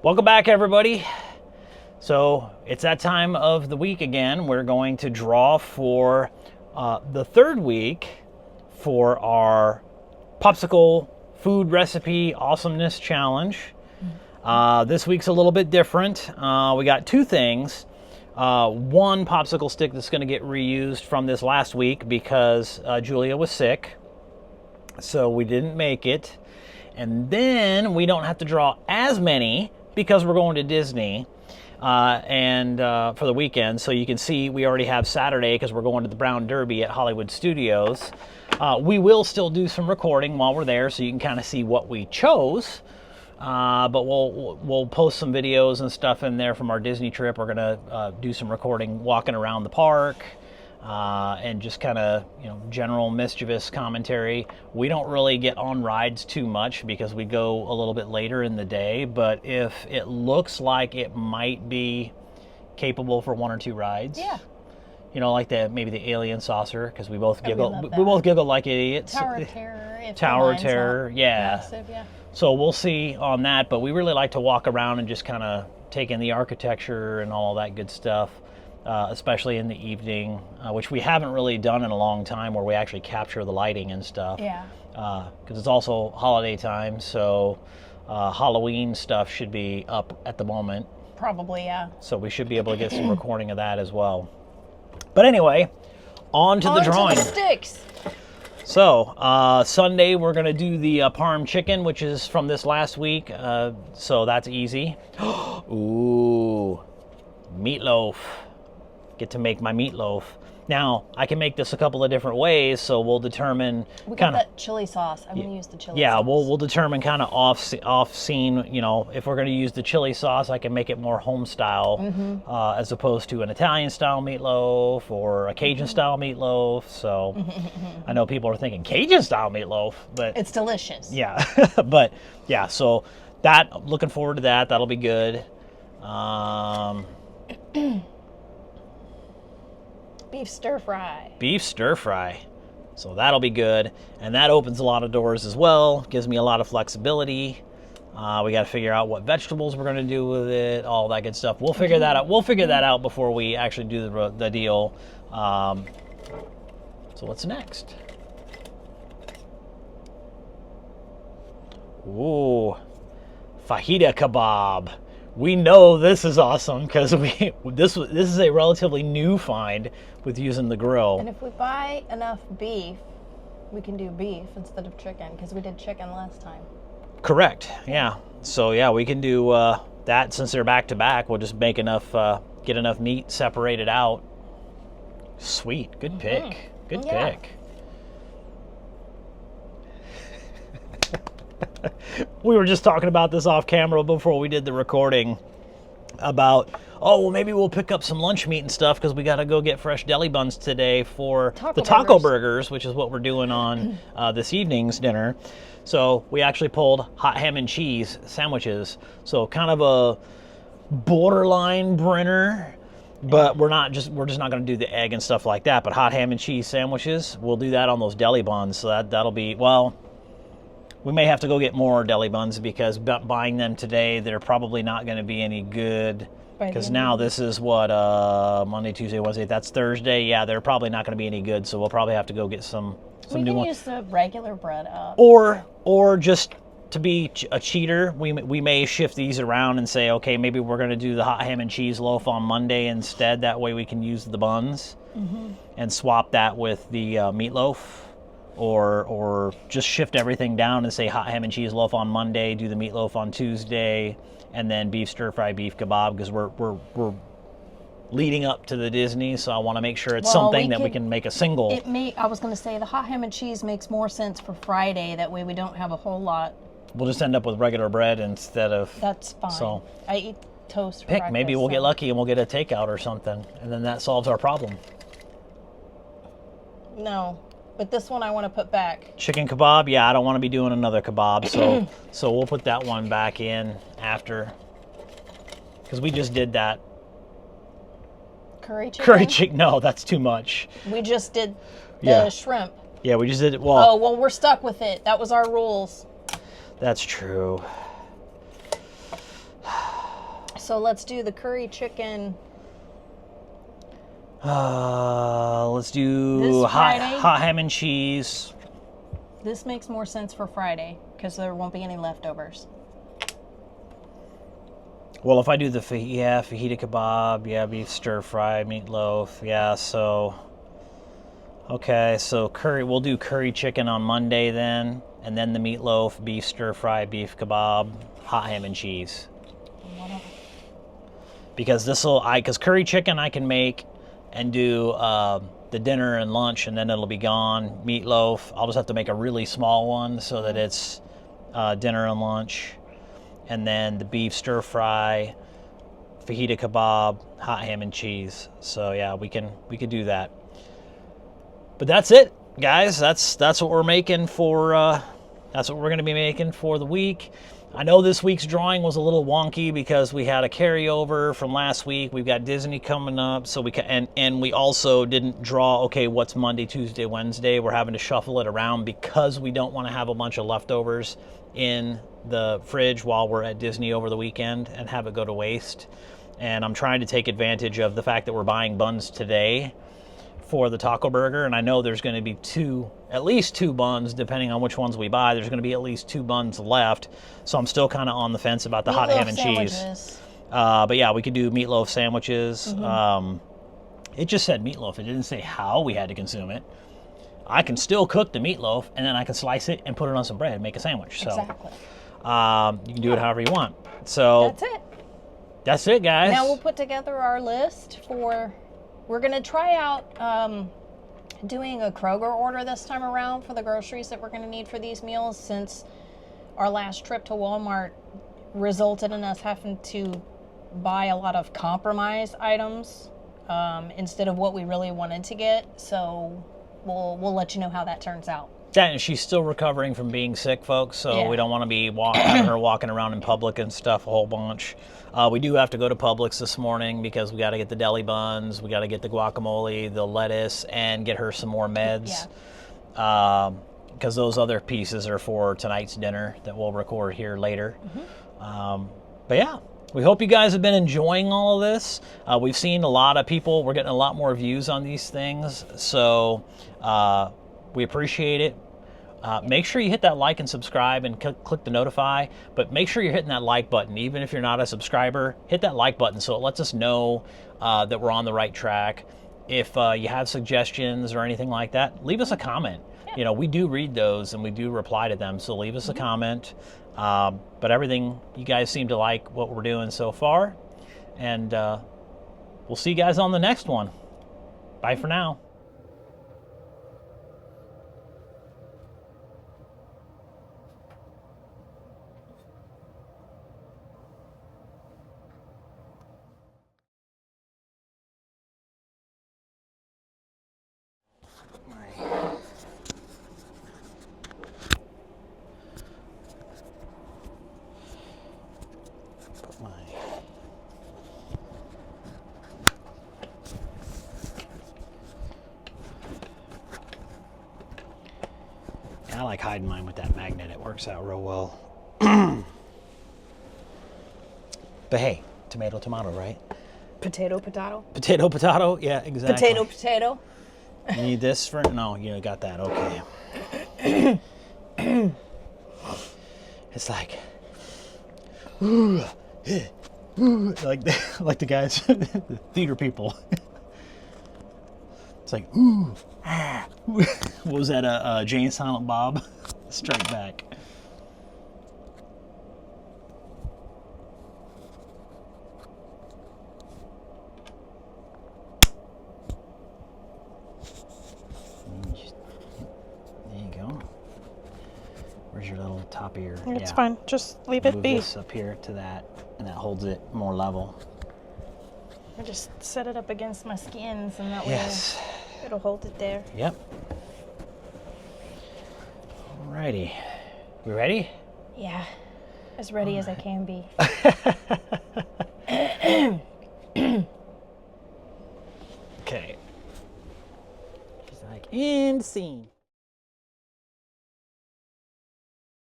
Welcome back, everybody. So it's that time of the week again. We're going to draw for the third week for our Popsicle Food Recipe Awesomeness Challenge. This week's a little bit different. We got two things. One popsicle stick that's going to get reused from this last week because Julia was sick, so we didn't make it. And then we don't have to draw as many because we're going to Disney for the weekend. So you can see we already have Saturday because we're going to the Brown Derby at Hollywood Studios. We will still do some recording while we're there so you can kind of see what we chose. But we'll post some videos and stuff in there from our Disney trip. We're gonna do some recording walking around the park and just kind of general mischievous commentary. We don't really get on rides too much because we go a little bit later in the day. But if it looks like it might be capable for one or two rides, yeah. Like maybe the alien saucer because we both giggle. We both giggle like idiots. Tower of Terror. Tower of Terror. Yeah. Massive, yeah. So we'll see on that, but we really like to walk around and just kind of take in the architecture and all that good stuff, especially in the evening, which we haven't really done in a long time where we actually capture the lighting and stuff. Yeah. Because it's also holiday time, so Halloween stuff should be up at the moment. Probably, yeah. So we should be able to get some recording of that as well. But anyway, on to the drawing. To the sticks. So, Sunday we're going to do the parm chicken, which is from this last week, so that's easy. Ooh, meatloaf. Get to make my meatloaf. Now, I can make this a couple of different ways, so we'll determine... We got that chili sauce. I'm going to use the chili sauce. Yeah, we'll determine kind of off-scene, if we're going to use the chili sauce, I can make it more home-style as opposed to an Italian-style meatloaf or a Cajun-style meatloaf. So I know people are thinking, Cajun-style meatloaf? But it's delicious. Yeah, but yeah, so looking forward to that. That'll be good. Beef stir fry. Beef stir fry. So that'll be good. And that opens a lot of doors as well. Gives me a lot of flexibility. We got to figure out what vegetables we're going to do with it, all that good stuff. We'll figure that out. We'll figure that out before we actually do the deal. So what's next? Ooh, fajita kebab. We know this is awesome because this is a relatively new find with using the grill. And if we buy enough beef, we can do beef instead of chicken because we did chicken last time. Correct. Yeah. So yeah, we can do that since they're back to back. We'll just make enough, get enough meat separated out. Sweet. Good pick. Good pick. We were just talking about this off camera before we did the recording about, maybe we'll pick up some lunch meat and stuff because we got to go get fresh deli buns today for the taco burgers, which is what we're doing on this evening's dinner. So we actually pulled hot ham and cheese sandwiches. So kind of a borderline Brenner, but we're just not going to do the egg and stuff like that. But hot ham and cheese sandwiches, we'll do that on those deli buns. So that'll be, we may have to go get more deli buns because buying them today, they're probably not going to be any good. Because now this is what, Monday, Tuesday, Wednesday, that's Thursday. Yeah, they're probably not going to be any good, so we'll probably have to go get some new ones. We can use the regular bread up. Or just to be a cheater, we may shift these around and say, okay, maybe we're going to do the hot ham and cheese loaf on Monday instead. That way we can use the buns and swap that with the meatloaf. Or just shift everything down and say hot ham and cheese loaf on Monday, do the meatloaf on Tuesday, and then beef stir fry, beef kebab, because we're leading up to the Disney, so I want to make sure it's something that we can make a single. I was going to say the hot ham and cheese makes more sense for Friday. That way we don't have a whole lot. We'll just end up with regular bread instead of. That's fine. So I eat toast for breakfast. Maybe we'll get lucky and we'll get a takeout or something, and then that solves our problem. No. But this one I want to put back. Chicken kebab? Yeah, I don't want to be doing another kebab, so we'll put that one back in after. Because we just did that. Curry chicken? Curry chicken? No, that's too much. We just did the shrimp. Yeah, we just did it. Well, we're stuck with it. That was our rules. That's true. So let's do the curry chicken. Let's do This hot Friday? ham and cheese. This makes more sense for Friday because there won't be any leftovers. Well, if I do the fajita kebab, beef stir fry, meatloaf, so okay, so curry. We'll do curry chicken on Monday then, and then the meatloaf, beef stir fry, beef kebab, hot ham and cheese. Because because curry chicken I can make and do the dinner and lunch, and then it'll be gone. Meatloaf, I'll just have to make a really small one so that it's dinner and lunch. And then the beef stir fry, fajita kebab, hot ham and cheese. So yeah, we could do that. But that's it, guys. That's what we're making for. That's what we're going to be making for the week. I know this week's drawing was a little wonky because we had a carryover from last week. We've got Disney coming up, so and we also didn't draw. Okay, what's Monday, Tuesday, Wednesday? We're having to shuffle it around because we don't want to have a bunch of leftovers in the fridge while we're at Disney over the weekend and have it go to waste. And I'm trying to take advantage of the fact that we're buying buns today for the taco burger, and I know there's going to be at least two buns, depending on which ones we buy. There's going to be at least two buns left, so I'm still kind of on the fence about the hot ham and cheese. But yeah, we could do meatloaf sandwiches. It just said meatloaf. It didn't say how we had to consume it. I can still cook the meatloaf, and then I can slice it and put it on some bread and make a sandwich. So Exactly. You can do it however you want. So that's it, guys. Now we'll put together our list for. We're gonna try out doing a Kroger order this time around for the groceries that we're gonna need for these meals, since our last trip to Walmart resulted in us having to buy a lot of compromise items instead of what we really wanted to get. So we'll let you know how that turns out. Yeah, and she's still recovering from being sick, folks, so we don't want to be having her walking around in public and stuff a whole bunch. We do have to go to Publix this morning because we got to get the deli buns, we got to get the guacamole, the lettuce, and get her some more meds. Because those other pieces are for tonight's dinner that we'll record here later. But yeah, we hope you guys have been enjoying all of this. We've seen a lot of people. We're getting a lot more views on these things, so we appreciate it. Make sure you hit that like and subscribe and click the notify, but make sure you're hitting that like button. Even if you're not a subscriber, hit that like button so it lets us know that we're on the right track. If you have suggestions or anything like that, leave us a comment. You know, we do read those and we do reply to them, so leave us a comment. But everything, you guys seem to like what we're doing so far, and we'll see you guys on the next one. Bye for now. I like hiding mine with that magnet. It works out real well. But hey, tomato, tomato, right? Potato, potato. Potato, potato. Yeah, exactly. Potato, potato. You need this for? No, you got that. Okay. It's like, like the guys, the theater people. It's like, ooh, ah. What was that? Jay and Silent Bob? Strike Back. There you go. Where's your little top ear? It's fine. Just leave it Move be. this up here to that, and that holds it more level. I just set it up against my skins, and that way it'll hold it there. Yep. Alrighty. We ready? Yeah. As ready as I can be. Okay. She's like, end scene.